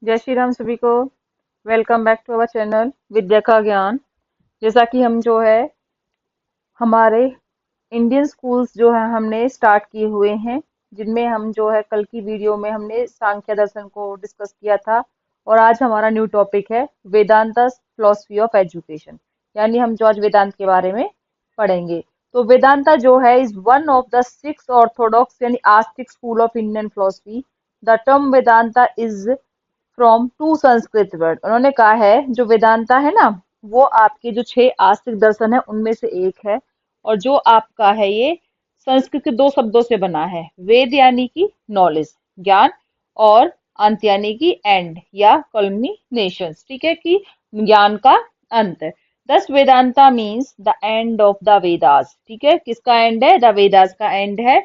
जय श्री राम सभी को। Welcome back to our channel Vidya ka Gyan. जैसा कि हम जो है हमारे इंडियन स्कूल्स जो है हमने स्टार्ट किए हुए हैं, जिनमें हम जो है कल की वीडियो में हमने सांख्य दर्शन को डिस्कस किया था। और आज हमारा न्यू टॉपिक है वेदांता फिलोसफी ऑफ एजुकेशन, यानी हम जो आज वेदांत के बारे में पढ़ेंगे। तो वेदांता जो है is one of the six orthodox यानी आस्तिक school of Indian philosophy. The term Vedanta is from two Sanskrit word. उन्होंने कहा है जो वेदांता है ना, वो आपके जो छह आस्तिक दर्शन है उनमें से एक है। और जो आपका है ये संस्कृत के दो शब्दों से बना है, वेद यानी कि नॉलेज ज्ञान, और अंत यानी कि एंड या कल्मिनेशन, ठीक है, कि ज्ञान का अंत। दस Vedanta means the end of the Vedas, ठीक है, किसका एंड है? द वेदास का एंड है।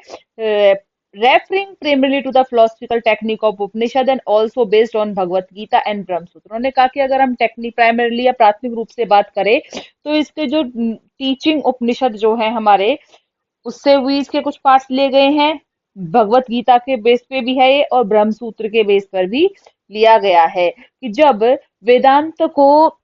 referring primarily to the philosophical technique of Upanishad and also based on Bhagavad Gita and Brahma Sutra. उन्होंने कहा कि अगर हम टेक्निक प्राइमरली या प्राथमिक रूप से बात करें तो इसके जो टीचिंग उपनिषद जो है हमारे, उससे भी इसके कुछ पार्ट्स लिए गए हैं। भगवत गीता के बेस पे भी है ये, और ब्रह्म सूत्र के बेस पर भी लिया गया है। कि जब वेदांत को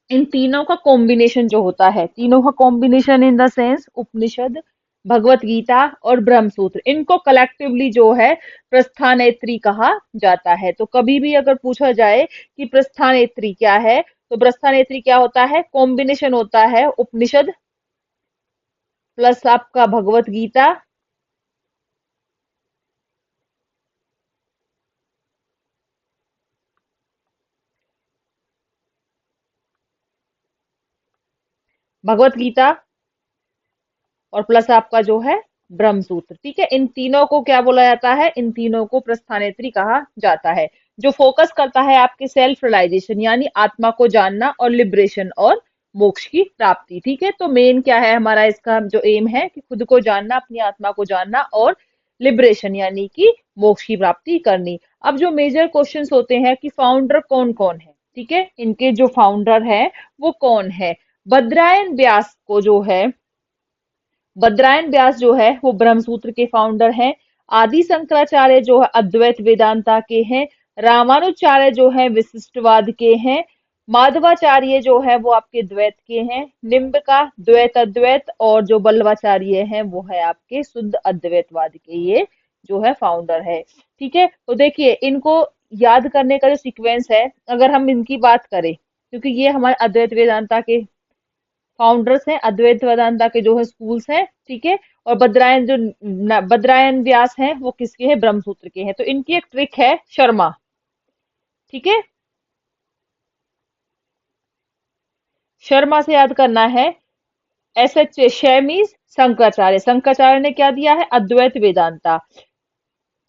इन तीनों का कॉम्बिनेशन जो होता है, तीनों का कॉम्बिनेशन इन द सेंस उपनिषद, भगवत गीता और ब्रह्म सूत्र, इनको कलेक्टिवली जो है प्रस्थानेत्री कहा जाता है। तो कभी भी अगर पूछा जाए कि प्रस्थानेत्री क्या है, तो प्रस्थानेत्री क्या होता है? कॉम्बिनेशन होता है उपनिषद प्लस आपका भगवत गीता भगवत गीता और प्लस आपका जो है ब्रह्म सूत्र, ठीक है। इन तीनों को क्या बोला जाता है? इन तीनों को प्रस्थानेत्री कहा जाता है, जो फोकस करता है आपके सेल्फ रियलाइजेशन यानी आत्मा को जानना और लिबरेशन और मोक्ष की प्राप्ति, ठीक है। तो मेन क्या है हमारा इसका जो एम है कि खुद को जानना, अपनी आत्मा को जानना और लिबरेशन यानी कि मोक्ष की प्राप्ति करनी। अब जो मेजर क्वेश्चंस होते हैं कि फाउंडर कौन कौन है, ठीक है, इनके जो फाउंडर है वो कौन है। बद्रायन व्यास को जो है, बद्रायन व्यास जो है वो ब्रह्मसूत्र के फाउंडर हैं। आदि शंकराचार्य जो है अद्वैत वेदांता के हैं। रामानुचार्य जो है विशिष्टवाद के हैं। माधवाचार्य जो है वो आपके द्वैत के हैं, निम्ब का द्वैत अद्वैत, और जो बल्लवाचार्य हैं वो है आपके शुद्ध अद्वैतवाद के, ये जो है फाउंडर है, ठीक है। तो देखिए इनको याद करने का जो सीक्वेंस है, अगर हम इनकी बात करें, क्योंकि ये हमारे अद्वैत वेदांता के फाउंडर्स हैं, अद्वैत वेदांता के जो है स्कूल्स हैं, ठीक है। और बद्रायन जो बद्रायन व्यास हैं वो किसके हैं? ब्रह्मसूत्र के हैं। तो इनकी एक ट्रिक है शर्मा, ठीक है, शर्मा से याद करना है। एस एच शैमीज शंकराचार्य, शंकराचार्य ने क्या दिया है? अद्वैत वेदांता।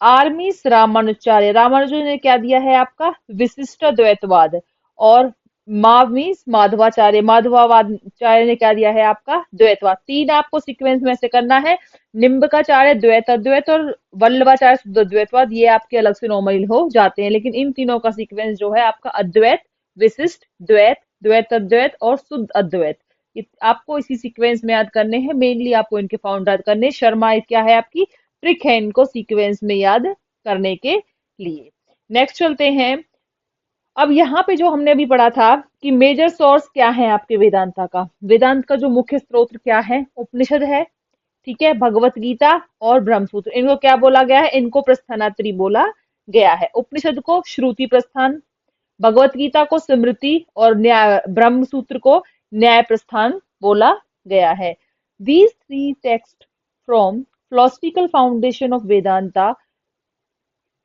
आर्मीस रामानुचार्य, रामानुजन ने क्या दिया है आपका? विशिष्ट द्वैतवाद। और मावमीस माधवाचार्य, माधवाचार्य ने क्या दिया है आपका? द्वैतवाद। तीन आपको सीक्वेंस में से करना है। निम्बकाचार्य द्वैत अद्वैत और वल्लभाचार्य शुद्ध द्वैतवाद, ये आपके अलग से नॉर्मल हो जाते हैं, लेकिन इन तीनों का सीक्वेंस जो है आपका अद्वैत, विशिष्ट द्वैत, द्वैत अद्वैत और शुद्ध अद्वैत, आपको इसी सीक्वेंस में याद करने हैं। मेनली आपको इनके फाउंडर याद करने हैं। शर्मा क्या है आपकी ट्रिक है इनको सीक्वेंस में याद करने के लिए। नेक्स्ट चलते हैं। अब यहाँ पे जो हमने अभी पढ़ा था कि मेजर सोर्स क्या है आपके वेदांता का, वेदांत का जो मुख्य स्रोत क्या है? उपनिषद है, ठीक है, भगवत गीता और ब्रह्मसूत्र। इनको क्या बोला गया है? इनको प्रस्थानात्रयी बोला गया है। उपनिषद को श्रुति प्रस्थान, भगवत गीता को स्मृति और न्याय, ब्रह्म सूत्र को न्याय प्रस्थान बोला गया है। These three text from philosophical foundation of Vedanta,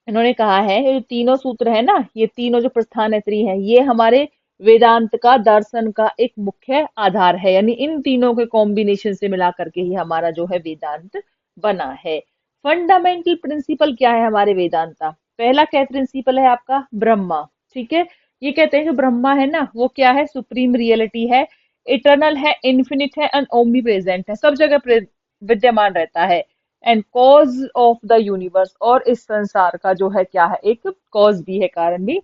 इन्होंने कहा है ये जो तीनों सूत्र है ना, ये तीनों जो प्रस्थानत्रयी हैं, ये हमारे वेदांत का दर्शन का एक मुख्य आधार है, यानी इन तीनों के कॉम्बिनेशन से मिला करके ही हमारा जो है वेदांत बना है। फंडामेंटल प्रिंसिपल क्या है हमारे वेदांता? पहला क्या प्रिंसिपल है आपका? ब्रह्मा, ठीक है। ये कहते हैं जो ब्रह्मा है ना वो क्या है? सुप्रीम रियलिटी है, इटर्नल है, इन्फिनिट है एंड ओमनी प्रेजेंट है, सब जगह विद्यमान रहता है। And cause of the universe, और इस संसार का जो है क्या है? एक कॉज भी है, कारण भी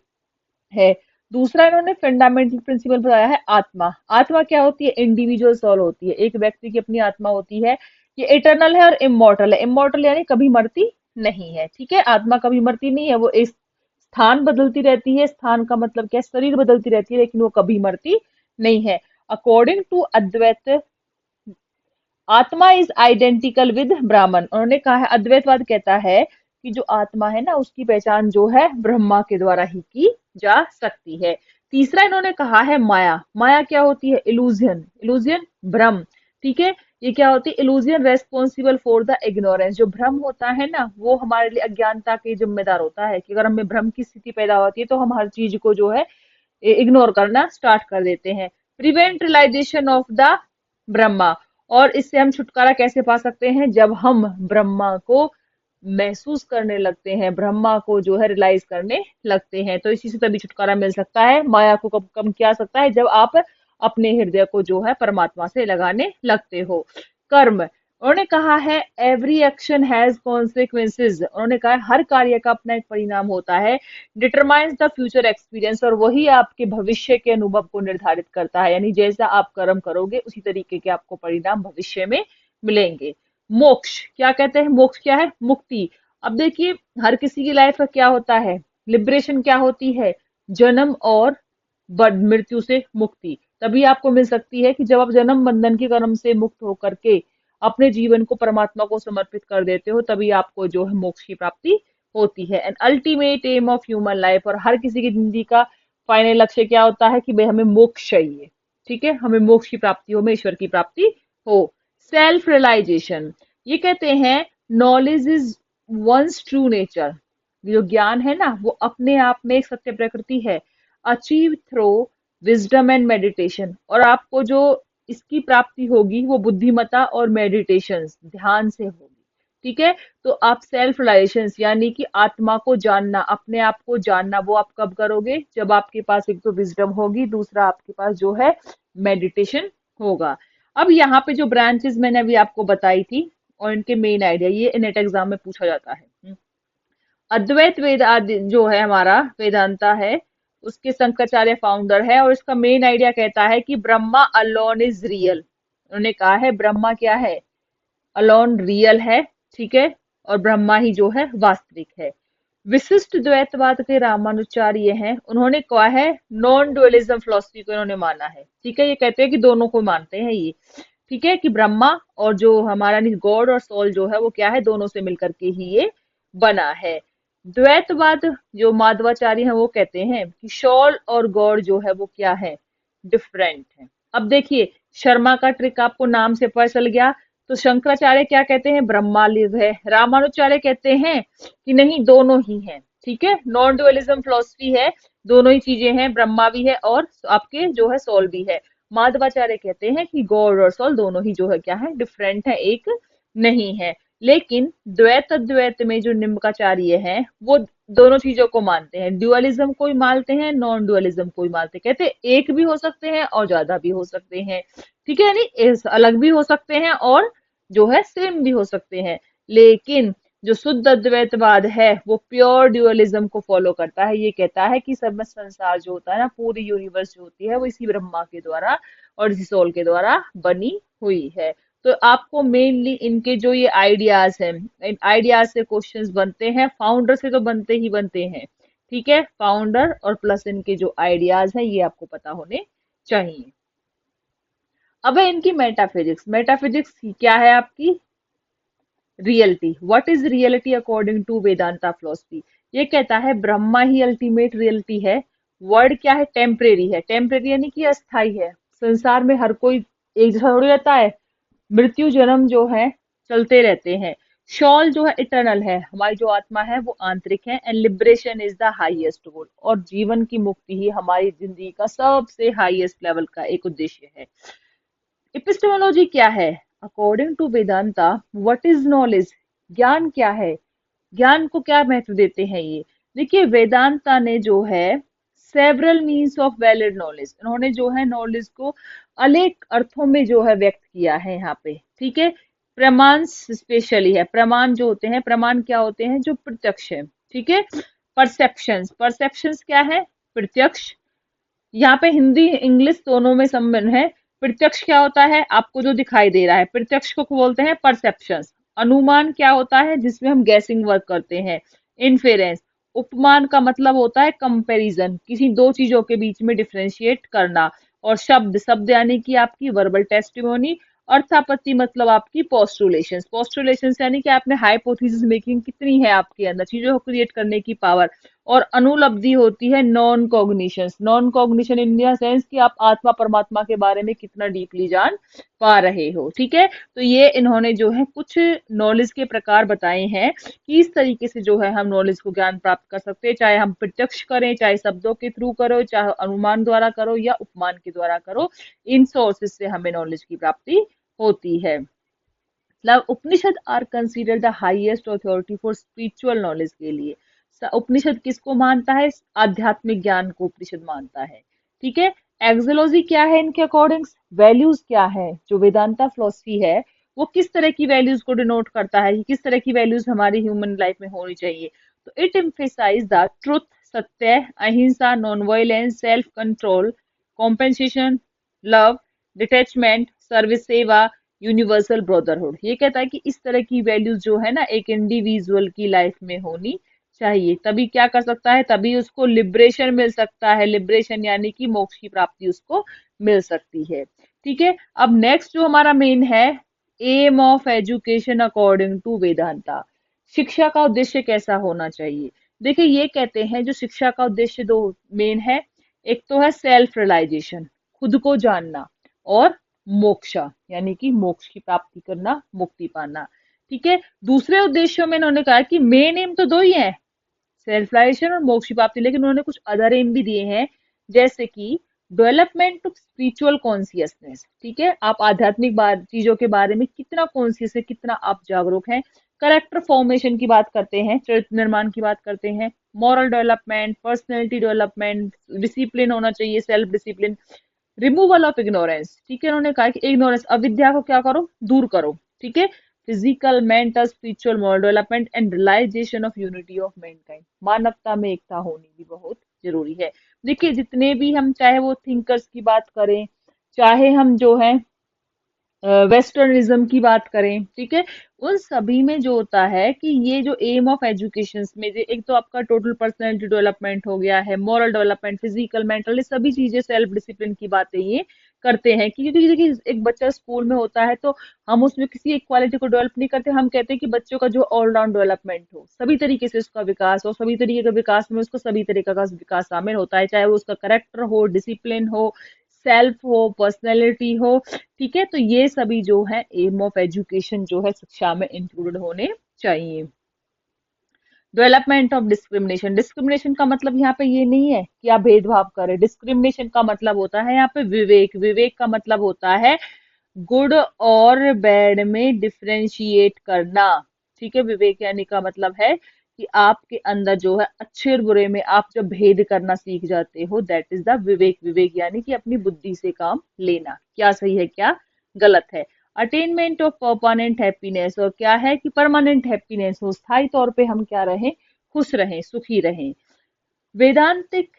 है। दूसरा इन्होंने फंडामेंटल प्रिंसिपल बताया है आत्मा। आत्मा क्या होती है? इंडिविजुअल सोल होती है, एक व्यक्ति की अपनी आत्मा होती है। ये इटर्नल है और इमॉर्टल है। इमॉर्टल यानी कभी मरती नहीं है, ठीक है, आत्मा कभी मरती नहीं है, वो इस स्थान बदलती रहती है, स्थान का मतलब क्या है, शरीर बदलती रहती है, लेकिन वो कभी मरती नहीं है। अकॉर्डिंग टू अद्वैत, आत्मा इज आइडेंटिकल विद ब्राह्मण। उन्होंने कहा है, अद्वैतवाद कहता है कि जो आत्मा है ना, उसकी पहचान जो है ब्रह्मा के द्वारा ही की जा सकती है। तीसरा इन्होंने कहा है माया। माया क्या होती है? इल्यूजन। इल्यूजन भ्रम। ठीक है, ये क्या होती है? Illusion responsible for the ignorance. जो भ्रम होता है ना, वो हमारे लिए अज्ञानता के जिम्मेदार होता है, कि अगर हमें भ्रम की स्थिति पैदा होती है तो हम हर चीज को जो है इग्नोर करना स्टार्ट कर देते हैं। Prevent realization of the Brahma. और इससे हम छुटकारा कैसे पा सकते हैं? जब हम ब्रह्मा को महसूस करने लगते हैं, ब्रह्मा को जो है रियलाइज करने लगते हैं, तो इसी से तभी छुटकारा मिल सकता है। माया को कब कम किया सकता है? जब आप अपने हृदय को जो है परमात्मा से लगाने लगते हो। कर्म, उन्होंने कहा है एवरी एक्शन हैज कॉन्सिक्वेंसेज। उन्होंने कहा है हर कार्य का अपना एक परिणाम होता है। डिटरमाइंस द फ्यूचर एक्सपीरियंस, और वही आपके भविष्य के अनुभव को निर्धारित करता है। यानी जैसा आप कर्म करोगे उसी तरीके के आपको परिणाम भविष्य में मिलेंगे। मोक्ष क्या कहते हैं? मोक्ष क्या है? मुक्ति। अब देखिए, हर किसी की लाइफ का क्या होता है? लिबरेशन क्या होती है? जन्म और मृत्यु से मुक्ति तभी आपको मिल सकती है कि जब आप जन्म बंधन के कर्म से मुक्त होकर के अपने जीवन को परमात्मा को समर्पित कर देते हो, तभी आपको जो है मोक्ष की प्राप्ति होती है। And ultimate aim of human life, और हर किसी की जिंदगी का फाइनल लक्ष्य क्या होता है? कि भाई हमें मोक्ष चाहिए। ठीक है, हमें मोक्ष की प्राप्ति हो, हमें ईश्वर की प्राप्ति हो। सेल्फ रियलाइजेशन, ये कहते हैं knowledge is one's true nature. जो ज्ञान है ना, वो अपने आप में एक सत्य प्रकृति है। Achieve through wisdom and meditation, और आपको जो इसकी प्राप्ति होगी वो बुद्धिमता और मेडिटेशन, ध्यान से होगी। ठीक है, तो आप सेल्फ रियलाइजेशन यानी कि आत्मा को जानना, अपने आप को जानना, वो आप कब करोगे? जब आपके पास एक तो विजडम होगी, दूसरा आपके पास जो है मेडिटेशन होगा। अब यहाँ पे जो ब्रांचेस मैंने अभी आपको बताई थी और इनके मेन आइडिया, ये नेट एग्जाम में पूछा जाता है। अद्वैत वेद आदि जो है हमारा वेदांता है, उसके शंकराचार्य फाउंडर है, और इसका मेन आइडिया कहता है कि ब्रह्मा अलोन इज रियल। उन्होंने कहा है ब्रह्मा क्या है? अलोन रियल है। ठीक है, और ब्रह्मा ही जो है वास्तविक है। विशिष्ट द्वैतवाद के रामानुचार्य हैं, उन्होंने कहा है नॉन डुअलिज्म फिलोसफी को इन्होंने माना है। ठीक है, ये कहते हैं कि दोनों को मानते हैं ये। ठीक है, कि ब्रह्मा और जो हमारा गॉड और सोल जो है वो क्या है? दोनों से मिलकर के ही ये बना है। द्वैतवाद जो माधवाचार्य हैं वो कहते हैं कि सोल और गॉड जो है वो क्या है? डिफरेंट है। अब देखिए, शर्मा का ट्रिक आपको नाम से पता चल गया। तो शंकराचार्य क्या कहते हैं? ब्रह्मालिव है। रामानुचार्य कहते हैं कि नहीं, दोनों ही हैं। ठीक है, नॉन डुअलिज्म फिलोसफी है, दोनों ही चीजें हैं, ब्रह्मा भी है और आपके जो है सोल भी है। माधवाचार्य कहते हैं कि गॉड और सोल दोनों ही जो है क्या है? डिफरेंट है, एक नहीं है। लेकिन द्वैत अद्वैत में जो निम्बाचार्य हैं वो दोनों चीजों को मानते हैं। ड्युअलिज्म को ही मानते हैं, नॉन ड्युअलिज्म को ही मानते हैं। कहते हैं एक भी हो सकते हैं और ज्यादा भी हो सकते हैं। ठीक है, यानी अलग भी हो सकते हैं और जो है सेम भी हो सकते हैं। लेकिन जो शुद्ध अद्वैतवाद है वो प्योर ड्युअलिज्म को फॉलो करता है। ये कहता है कि सब संसार जो होता है ना, पूरी यूनिवर्स जो होती है वो इसी ब्रह्मा के द्वारा और इसी सोल के द्वारा बनी हुई है। तो आपको मेनली इनके जो ये आइडियाज हैं, इन आइडियाज से क्वेश्चंस बनते हैं, फाउंडर से तो बनते ही बनते हैं। ठीक है, फाउंडर और प्लस इनके जो आइडियाज हैं ये आपको पता होने चाहिए। अब है इनकी मेटाफिजिक्स। मेटाफिजिक्स क्या है आपकी? Reality. What is reality according to Vedanta philosophy? ये कहता है ब्रह्मा ही अल्टीमेट रियलिटी है। वर्ड क्या है? टेम्परेरी है। टेम्परेरी यानी कि अस्थाई है। संसार में हर कोई एक जैसा थोड़ी रहता है, मृत्यु जन्म जो है चलते रहते हैं। शॉल जो है इटर्नल है, हमारी जो आत्मा है वो आंतरिक है। And liberation is the highest goal, और जीवन की मुक्ति ही हमारी जिंदगी का सबसे हाईएस्ट लेवल का एक उद्देश्य है। एपिस्टेमोलॉजी क्या है? According to Vedanta, what is knowledge? ज्ञान क्या है? ज्ञान को क्या महत्व देते हैं ये? देखिए, वेदांता ने जो है several means of valid knowledge, उन्होंने जो है नॉलेज को अनेक अर्थों में जो है व्यक्त किया है यहाँ पे। ठीक है, प्रमाण स्पेशली है। प्रमाण जो होते हैं, प्रमाण क्या होते हैं? जो प्रत्यक्ष है। ठीक है, परसेप्शंस, परसेप्शंस क्या है? प्रत्यक्ष। यहाँ पे हिंदी इंग्लिश दोनों में संबंध है। प्रत्यक्ष क्या होता है? आपको जो दिखाई दे रहा है, प्रत्यक्ष को बोलते हैं परसेप्शंस। अनुमान क्या होता है? जिसमें हम गैसिंग वर्क करते हैं, इन्फेरेंस। उपमान का मतलब होता है कंपैरिजन, किसी दो चीजों के बीच में डिफरेंशिएट करना। और शब्द, शब्द यानी कि आपकी वर्बल टेस्टिमोनी। अर्थापत्ति मतलब आपकी पोस्टुलेशंस, पोस्टुलेशंस यानी कि आपने हाइपोथेसिस मेकिंग कितनी है आपके अंदर, चीजों को क्रिएट करने की पावर। और अनुलब्धि होती है non cognitions, non cognition in the sense कि आप आत्मा परमात्मा के बारे में कितना डीपली जान पा रहे हो। ठीक है, तो ये इन्होंने जो है कुछ नॉलेज के प्रकार बताए हैं कि इस तरीके से जो है हम नॉलेज को ज्ञान प्राप्त कर सकते हैं, चाहे हम प्रत्यक्ष करें, चाहे शब्दों के थ्रू करो, चाहे अनुमान द्वारा करो या उपमान के द्वारा करो, इन सोर्सेज से हमें नॉलेज की प्राप्ति होती है। मतलब Upanishad are consider the highest authority for spiritual knowledge के लिए। उपनिषद किसको मानता है? आध्यात्मिक ज्ञान को उपनिषद मानता है। ठीक है, एक्सोलॉजी क्या है इनके अकॉर्डिंग? वैल्यूज क्या है? जो वेदांता फिलोसफी है वो किस तरह की वैल्यूज को डिनोट करता है, कि किस तरह की वैल्यूज हमारी ह्यूमन लाइफ में होनी चाहिए? तो इट एम्फेसाइज द ट्रुथ, सत्य, अहिंसा, non violence, self control, compensation, love, detachment, service, सेवा, यूनिवर्सल ब्रदरहुड। ये कहता है कि इस तरह की वैल्यूज जो है ना एक इंडिविजुअल की लाइफ में होनी चाहिए, तभी क्या कर सकता है, तभी उसको लिबरेशन मिल सकता है। लिबरेशन यानी कि मोक्ष की प्राप्ति उसको मिल सकती है। ठीक है, अब नेक्स्ट जो हमारा मेन है, aim of education according to Vedanta. शिक्षा का उद्देश्य कैसा होना चाहिए? देखिए, ये कहते हैं जो शिक्षा का उद्देश्य दो मेन है, एक तो है सेल्फ रियलाइजेशन, खुद को जानना, और मोक्षा यानी कि मोक्ष की प्राप्ति करना, मुक्ति पाना। ठीक है, दूसरे उद्देश्यों में इन्होंने कहा कि मेन एम तो दो ही है, सेल्फ रियलाइजेशन और मोक्ष की प्राप्ति, लेकिन उन्होंने कुछ अदर एम भी दिए हैं, जैसे कि डेवलपमेंट ऑफ स्पिरिचुअल कॉन्सियसनेस। ठीक है, आप आध्यात्मिक चीजों के बारे में कितना कॉन्सियस है, कितना आप जागरूक हैं। करेक्टर फॉर्मेशन की बात करते हैं, चरित्र निर्माण की बात करते हैं। Moral development, personality development, discipline होना चाहिए, self discipline. Removal of ignorance, ठीक है, उन्होंने कहा कि इग्नोरेंस, अविद्या को क्या करो, दूर करो। ठीक है, physical, mental, spiritual, moral development and realization of unity of mankind. मानवता में एकता होनी भी बहुत जरूरी है। देखिए, जितने भी हम, चाहे वो थिंकर्स की बात करें, चाहे हम जो है वेस्टर्निज्म की बात करें, ठीक है, उन सभी में जो होता है कि ये जो एम ऑफ एजुकेशन में एक तो आपका टोटल पर्सनैलिटी डेवलपमेंट हो गया है, मॉरल डेवलपमेंट, फिजिकल, मेंटल, ये सभी चीजें, सेल्फ डिसिप्लिन की बातें ये करते हैं। कि क्योंकि देखिए, एक बच्चा स्कूल में होता है तो हम उसमें किसी एक क्वालिटी को डेवलप नहीं करते, हम कहते हैं कि बच्चों का जो ऑलराउंड डेवलपमेंट हो, सभी तरीके से उसका विकास हो, सभी तरीके का विकास में उसको सभी तरीके का विकास शामिल होता है, चाहे वो उसका करेक्टर हो, डिसिप्लिन हो, सेल्फ हो, पर्सनैलिटी हो। ठीक है, तो ये सभी जो है एम ऑफ एजुकेशन जो है शिक्षा में इंक्लूडेड होने चाहिए। डेवलपमेंट ऑफ डिस्क्रिमिनेशन, डिस्क्रिमिनेशन का मतलब यहाँ पे ये नहीं है कि आप भेदभाव करें, डिस्क्रिमिनेशन का मतलब होता है यहाँ पे विवेक, विवेक का मतलब होता है गुड और बैड में डिफरेंशिएट करना। ठीक है, विवेक यानी का मतलब है कि आपके अंदर जो है अच्छे और बुरे में आप जब भेद करना सीख जाते हो, दैट इज द विवेक। विवेक यानी कि अपनी बुद्धि से काम लेना, क्या सही है क्या गलत है। अटेनमेंट ऑफ परमानेंट हैप्पीनेस, और क्या है कि परमानेंट हैप्पीनेस हो, स्थायी तौर पे हम क्या रहें, खुश रहें, सुखी रहें। Vedantic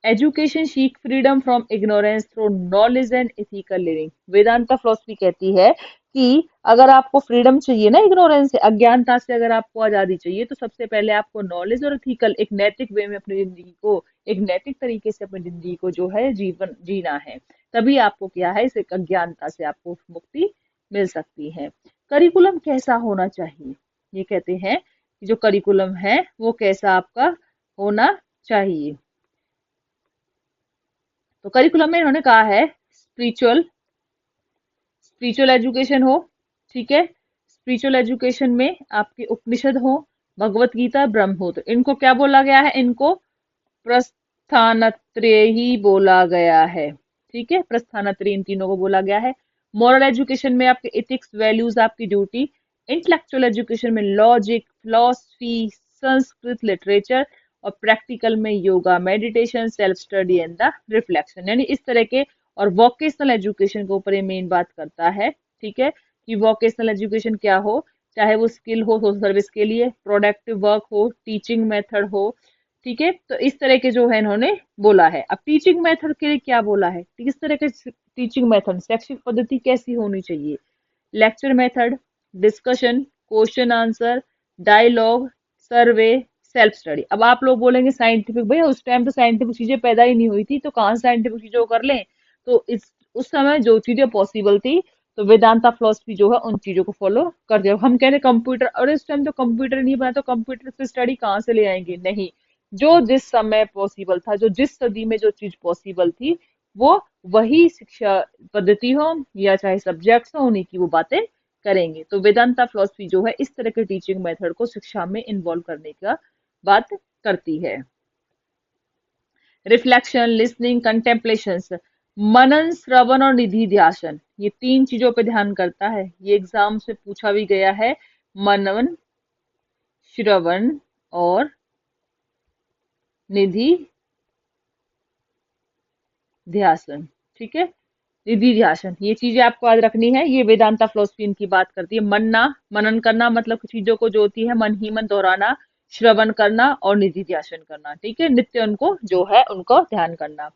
education seek freedom from ignorance through knowledge and ethical living. Vedanta philosophy कहती है कि अगर आपको फ्रीडम चाहिए ना, इग्नोरेंस से, अज्ञानता से अगर आपको आजादी चाहिए, तो सबसे पहले आपको नॉलेज और इथिकल, एक नैतिक वे में अपनी जिंदगी को, एक नैतिक तरीके से अपनी जिंदगी को जो है जीवन जीना है, तभी आपको क्या है, इस एक अज्ञानता से आपको मुक्ति मिल सकती है। करिकुलम कैसा होना चाहिए? ये कहते हैं कि जो करिकुलम है वो कैसा आपका होना चाहिए। तो करिकुलम में इन्होंने कहा है स्पिरिचुअल, स्पिरिचुअल एजुकेशन हो। ठीक है, स्पिरिचुअल एजुकेशन में आपके उपनिषद हो, भगवत गीता, ब्रह्म हो। तो इनको क्या बोला गया है? इनको प्रस्थानत्रय ही बोला गया है। ठीक है, प्रस्थानत्रय इन तीनों को बोला गया है। मॉरल एजुकेशन में आपके इथिक्स, वैल्यूज, आपकी ड्यूटी। इंटेलेक्चुअल एजुकेशन में लॉजिक, फिलोसफी, संस्कृत, लिटरेचर। और प्रैक्टिकल में yoga, meditation, self study and the reflection, यानी इस तरह के। और वोकेशनल एजुकेशन के ऊपर ये मेन बात करता है। ठीक है, कि वोकेशनल एजुकेशन क्या हो, चाहे वो स्किल हो, सोशल सर्विस के लिए, प्रोडक्टिव वर्क हो, टीचिंग मेथड हो। ठीक है, तो इस तरह के जो है इन्होंने बोला है। अब टीचिंग मेथड के लिए क्या बोला है, किस तरह के टीचिंग मेथड, शैक्षिक पद्धति कैसी होनी चाहिए? Lecture method, discussion, question answer, dialogue, survey, self study. अब आप लोग बोलेंगे साइंटिफिक, भैया उस टाइम तो साइंटिफिक चीजें पैदा ही नहीं हुई थी, तो कहाँ साइंटिफिक चीजों को कर लें। तो इस उस समय जो चीजें पॉसिबल थी, तो वेदांता फिलोसफी जो है उन चीजों को फॉलो कर दिया। हम कह रहे कंप्यूटर, और इस टाइम तो कंप्यूटर नहीं बना, तो कंप्यूटर से स्टडी कहाँ से ले आएंगे, नहीं। जो जिस समय पॉसिबल था, जो जिस सदी में जो चीज पॉसिबल थी, वो वही शिक्षा पद्धति हो या चाहे सब्जेक्ट्स हो, उन्हीं की वो बातें करेंगे। तो वेदांता फिलोसफी जो है इस तरह के टीचिंग मेथड को शिक्षा में इन्वॉल्व करने का बात करती है। रिफ्लेक्शन, लिसनिंग, कंटेम्पलेशंस, मनन, श्रवण और निधि ध्यासन, ये तीन चीजों पे ध्यान करता है। ये एग्जाम से पूछा भी गया है। मनन, श्रवण और निधि ध्यासन, ठीक है। निधि ध्यासन, ये चीजें आपको याद रखनी है। ये वेदांता फिलोसफी इनकी बात करती है। मनना, मनन करना, मतलब चीजों को जो होती है मन ही मन दोहराना, श्रवण करना और निधि ध्यासन करना, ठीक है। नित्य उनको जो है उनको ध्यान करना।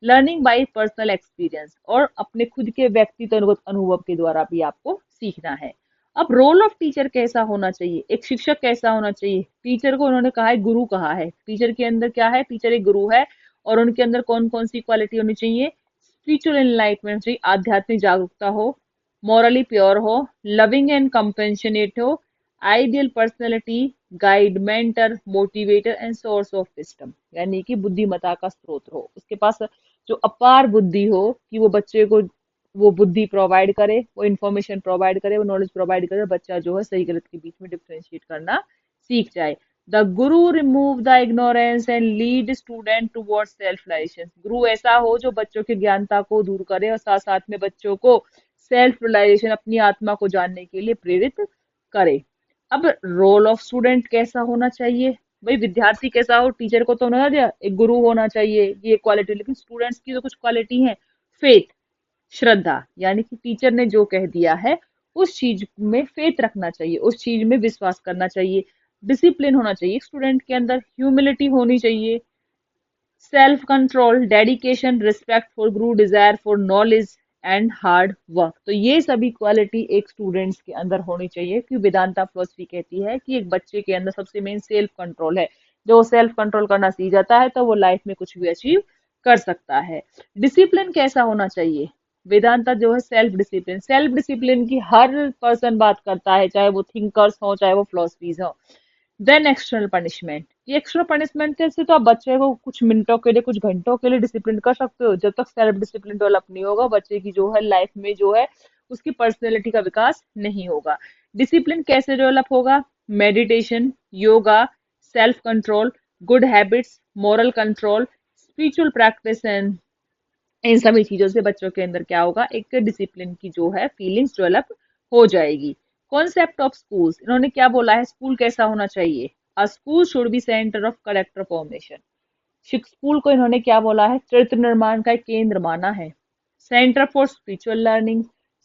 लर्निंग बाय पर्सनल एक्सपीरियंस, और अपने खुद के व्यक्तिगत अनुभव के द्वारा भी आपको सीखना है। अब रोल ऑफ टीचर कैसा होना चाहिए, एक शिक्षक कैसा होना चाहिए। टीचर को उन्होंने कहा है गुरु कहा है। टीचर के अंदर क्या है, टीचर एक गुरु है, और उनके अंदर कौन कौन सी क्वालिटी होनी चाहिए। स्पिरिचुअल एनलाइटमेंट चाहिए, आध्यात्मिक जागरूकता हो, मॉरली प्योर हो, लविंग एंड कंपेशनेट हो, ideal personality, guide, mentor, motivator and source of wisdom, यानी कि बुद्धिमत्ता का स्रोत हो। उसके पास जो अपार बुद्धि हो, कि वो बच्चे को वो बुद्धि प्रोवाइड करे, वो इंफॉर्मेशन प्रोवाइड करे, वो नॉलेज प्रोवाइड करे, बच्चा जो है सही गलत के बीच में डिफ्रेंशिएट करना सीख जाए। The guru remove the ignorance and lead student towards self realization, guru ऐसा हो जो बच्चों की ज्ञानता को दूर करे और साथ साथ में बच्चों को सेल्फ रियलाइजेशन, अपनी आत्मा को जानने के लिए प्रेरित करे। अब रोल ऑफ स्टूडेंट कैसा होना चाहिए, भाई विद्यार्थी कैसा हो, टीचर को तो ना दिया, एक गुरु होना चाहिए, ये क्वालिटी। लेकिन स्टूडेंट्स की तो कुछ क्वालिटी है। फेथ, श्रद्धा, यानी कि टीचर ने जो कह दिया है उस चीज में फेथ रखना चाहिए, उस चीज में विश्वास करना चाहिए। डिसिप्लिन होना चाहिए स्टूडेंट के अंदर, ह्यूमिलिटी होनी चाहिए, self control, dedication, respect for guru, desire for knowledge and hard work. तो ये सभी क्वालिटी एक स्टूडेंट्स के अंदर होनी चाहिए, क्योंकि वेदांता फिलोसफी कहती है कि एक बच्चे के अंदर सबसे मेन सेल्फ कंट्रोल है। जो सेल्फ कंट्रोल करना सीख जाता है तो वो लाइफ में कुछ भी अचीव कर सकता है। डिसिप्लिन कैसा होना चाहिए, वेदांता जो है सेल्फ डिसिप्लिन, सेल्फ डिसिप्लिन की हर पर्सन बात करता है, चाहे वो थिंकर्स हो चाहे वो फिलोसफीज हो। देन एक्सटर्नल पनिशमेंट, ये एक्सटर्नल पनिशमेंट से तो आप बच्चे को कुछ मिनटों के लिए, कुछ घंटों के लिए डिसिप्लिन कर सकते हो। जब तक सेल्फ डिसिप्लिन डेवलप नहीं होगा, बच्चे की जो है लाइफ में जो है उसकी पर्सनैलिटी का विकास नहीं होगा। डिसिप्लिन कैसे डेवलप होगा, meditation, yoga, self control, good habits, moral control, spiritual practice and in सभी चीजों से बच्चों के अंदर क्या होगा, एक डिसिप्लिन की जो है फीलिंग्स डेवलप हो जाएगी। कॉन्सेप्ट ऑफ स्कूल्स, इन्होंने क्या बोला है, स्कूल कैसा होना चाहिए। अ school should be centre of character formation, school को इन्होंने क्या बोला है, चरित्र निर्माण का एक केंद्र माना है। सेंटर फॉर स्पिरिचुअल लर्निंग,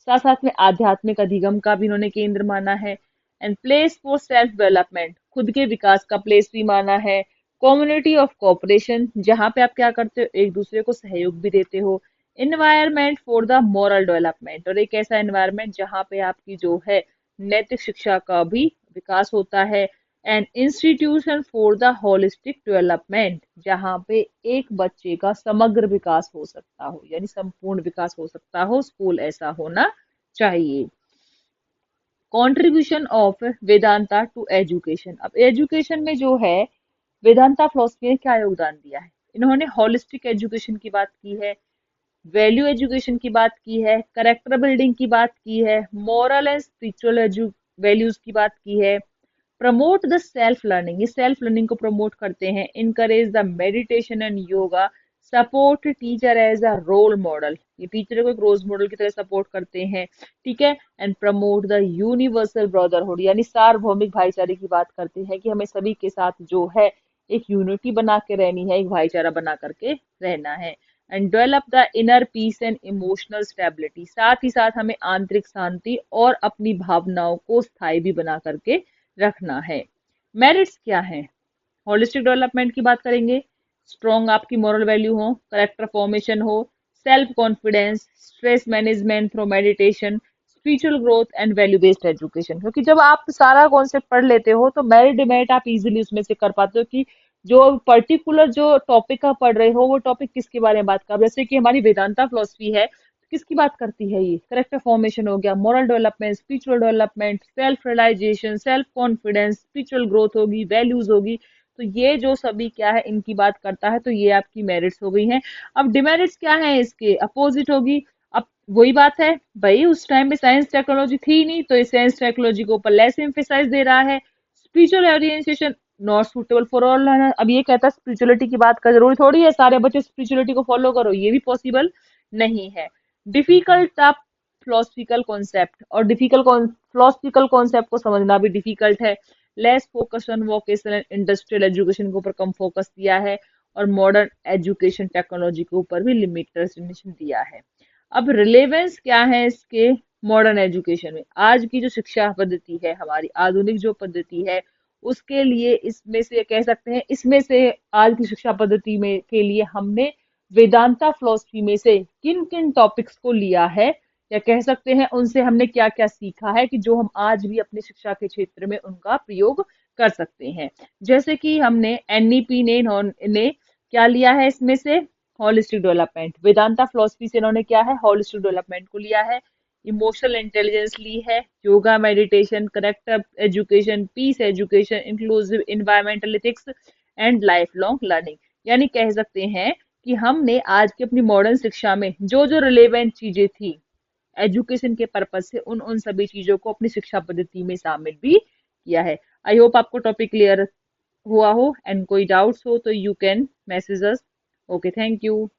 साथ साथ में आध्यात्मिक अधिगम का भी इन्होंने केंद्र माना है। And place for self development, खुद के विकास का प्लेस भी माना है। कम्युनिटी ऑफ कोऑपरेशन, जहाँ पे आप क्या करते हो, एक दूसरे को सहयोग भी देते हो। Environment for the moral development, और एक ऐसा एनवायरमेंट जहाँ पे आपकी जो है नैतिक शिक्षा का भी विकास होता है। And institution for the holistic development, जहाँ पे एक बच्चे का समग्र विकास हो सकता हो, यानी संपूर्ण विकास हो सकता हो, स्कूल ऐसा होना चाहिए। Contribution of Vedanta to education, अब एजुकेशन में जो है वेदांता फिलोसफी ने क्या योगदान दिया है, इन्होंने होलिस्टिक एजुकेशन की बात की है, वैल्यू एजुकेशन की बात की है, करेक्टर बिल्डिंग की बात की है, मॉरल एंड स्पिरिचुअल वैल्यूज की बात की है। प्रमोट द सेल्फ लर्निंग, ये सेल्फ लर्निंग को प्रमोट करते हैं। Encourage the meditation and yoga, support teacher as a role model, ये टीचर को एक रोल मॉडल की तरह सपोर्ट करते हैं, ठीक है। And promote the universal brotherhood, यानी सार्वभौमिक भाईचारे की बात करते हैं कि हमें सभी के साथ जो है एक यूनिटी बना के रहनी है, एक भाईचारा बना करके रहना है। And develop the inner peace and emotional stability, साथ ही साथ हमें आंतरिक शांति और अपनी भावनाओं को स्थायी भी बना करके रखना है। मेरिट्स क्या है, होलिस्टिक डेवलपमेंट की बात करेंगे, स्ट्रॉन्ग आपकी मॉरल वैल्यू हो, करेक्टर फॉर्मेशन हो, self confidence, stress management through meditation, spiritual growth and value based education. क्योंकि जब आप सारा कॉन्सेप्ट पढ़ लेते हो तो मेरिट डिमेरिट आप इजीली उसमें से कर पाते हो कि जो पर्टिकुलर जो टॉपिक आप पढ़ रहे हो वो टॉपिक किसके बारे में बात कर रहा है। जैसे कि हमारी वेदांता फिलोसफी है, किसकी बात करती है? ये करेक्टर फॉर्मेशन हो गया, moral development, spiritual development, self realization, self confidence, spiritual growth होगी, वैल्यूज होगी। तो ये जो सभी क्या है इनकी बात करता है, तो ये आपकी मेरिट्स हो गई हैं। अब डिमेरिट्स क्या है? इसके अपोजिट होगी। अब वही बात है भाई, उस टाइम पे साइंस टेक्नोलॉजी थी नहीं, तो ये साइंस टेक्नोलॉजी को ऊपर लेस एम्फेसाइज दे रहा है। Spiritual orientation not suitable for all learner. अब ये कहता है स्पिरिचुअलिटी की बात कर, जरूरी थोड़ी है सारे बच्चे स्पिरिचुअलिटी को फॉलो करो, ये भी पॉसिबल नहीं है। डिफिकल्ट आप फिलोसफिकल कॉन्सेप्ट, और डिफिकल्ट फिलोसफिकल कॉन्सेप्ट को समझना भी डिफिकल्ट है। Less focus on vocational and industrial education के ऊपर कम फोकस दिया है, और मॉडर्न एजुकेशन टेक्नोलॉजी के ऊपर भी लिमिटेशन दिया है। अब रिलेवेंस क्या है इसके मॉडर्न एजुकेशन में? आज की जो शिक्षा पद्धति है, हमारी आधुनिक जो पद्धति है, उसके लिए इसमें से कह सकते हैं, इसमें से आज की शिक्षा पद्धति में के लिए हमने वेदांता फिलोसफी में से किन किन टॉपिक्स को लिया है, या कह सकते हैं उनसे हमने क्या क्या सीखा है कि जो हम आज भी अपनी शिक्षा के क्षेत्र में उनका प्रयोग कर सकते हैं। जैसे कि हमने एनईपी ने क्या लिया है इसमें से? Holistic development. वेदांता फिलोसफी से इन्होंने क्या है? होलिस्टिक डेवलपमेंट को लिया है। इमोशनल इंटेलिजेंस ली है, yoga, meditation, character education, peace education, inclusive environmental ethics and life long learning. यानी कह सकते हैं कि हमने आज की अपनी मॉडर्न शिक्षा में जो जो रिलेवेंट चीजें थी एजुकेशन के पर्पज से, उन उन सभी चीजों को अपनी शिक्षा पद्धति में शामिल भी किया है। आई होप आपको टॉपिक क्लियर हुआ हो, एंड कोई डाउट्स हो तो you can message us. Okay, thank you.